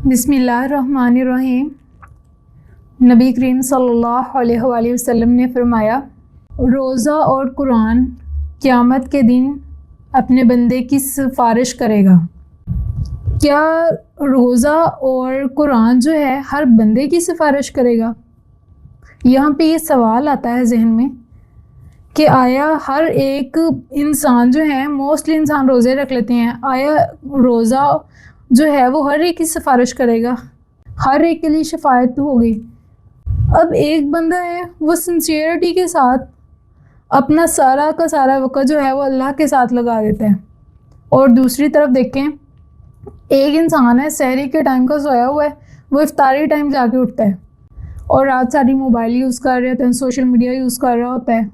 बिस्मिल्लाहिर्रहमानिर्रहीम। नबी करीम सल्लल्लाहु अलैहि वसल्लम ने फरमाया, रोज़ा और कुरान क़यामत के दिन अपने बंदे की सिफारिश करेगा। क्या रोज़ा और कुरान जो है हर बंदे की सिफारिश करेगा? यहाँ पे ये सवाल आता है जहन में कि आया हर एक इंसान जो है, मोस्टली इंसान रोज़े रख लेते हैं, आया रोज़ा जो है वो हर एक की सिफारिश करेगा, हर एक के लिए शफायत होगी? अब एक बंदा है वो सिंसियरिटी के साथ अपना सारा का सारा वक़्त जो है वो अल्लाह के साथ लगा देता है, और दूसरी तरफ देखें एक इंसान है सहरी के टाइम का सोया हुआ है, वो इफ्तारी टाइम जाके उठता है और रात सारी मोबाइल यूज़ कर रहे होते हैं, सोशल मीडिया यूज़ कर रहा होता है।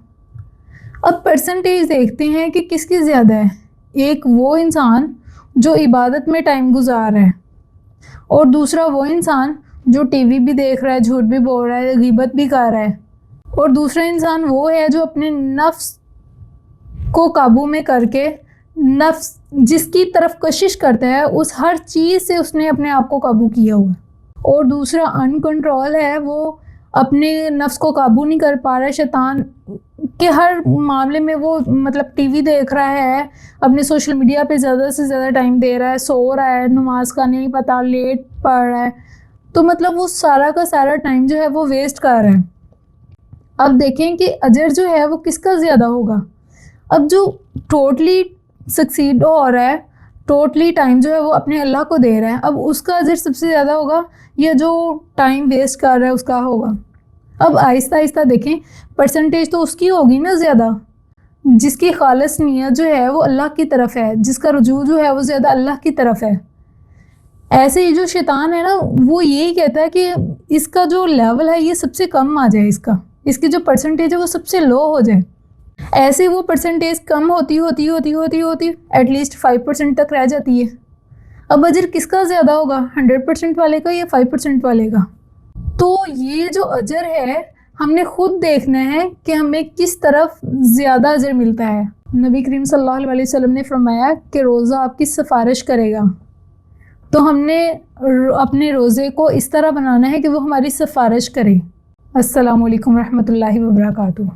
अब परसेंटेज देखते हैं कि किसकी ज़्यादा है। एक वो इंसान जो इबादत में टाइम गुजार रहा है, और दूसरा वो इंसान जो टीवी भी देख रहा है, झूठ भी बोल रहा है, गीबत भी कर रहा है, और दूसरा इंसान वो है जो अपने नफ्स को काबू में करके नफ्स जिसकी तरफ कशिश करता है उस हर चीज़ से उसने अपने आप को काबू किया हुआ है, और दूसरा अनकंट्रोल है, वो अपने नफ्स को काबू नहीं कर पा रहा है। शैतान के हर मामले में वो मतलब टीवी देख रहा है, अपने सोशल मीडिया पे ज़्यादा से ज़्यादा टाइम दे रहा है, सो रहा है, नमाज का नहीं पता, लेट पढ़ रहा है, तो मतलब वो सारा का सारा टाइम जो है वो वेस्ट कर रहा है। अब देखें कि अजर जो है वो किसका ज़्यादा होगा। अब जो टोटली सक्सीड हो रहा है, टोटली टाइम जो है वो अपने अल्लाह को दे रहा है, अब उसका अजर सबसे ज़्यादा होगा या जो टाइम वेस्ट कर रहा है उसका होगा? अब आहिस्ता आहिस्ता देखें, परसेंटेज तो उसकी होगी ना ज़्यादा, जिसकी खालिस नियत जो है वो अल्लाह की तरफ है, जिसका रुजू जो है वो ज़्यादा अल्लाह की तरफ है। ऐसे ही जो शैतान है ना, वो यही कहता है कि इसका जो लेवल है ये सबसे कम आ जाए, इसकी जो परसेंटेज है वो सबसे लो हो जाए। ऐसे वो परसेंटेज कम होती एटलीस्ट 5% तक रह जाती है। अब अजर किसका ज़्यादा होगा, 100% वाले का या 5% वाले का? तो ये जो अजर है हमने खुद देखना है कि हमें किस तरफ ज़्यादा अजर मिलता है। नबी करीम सल्लल्लाहु अलैहि वसल्लम ने फरमाया कि रोज़ा आपकी सिफारिश करेगा, तो हमने अपने रोज़े को इस तरह बनाना है कि वो हमारी सिफारिश करे। अस्सलामु अलैकुम रहमतुल्लाहि व बरकातुहू।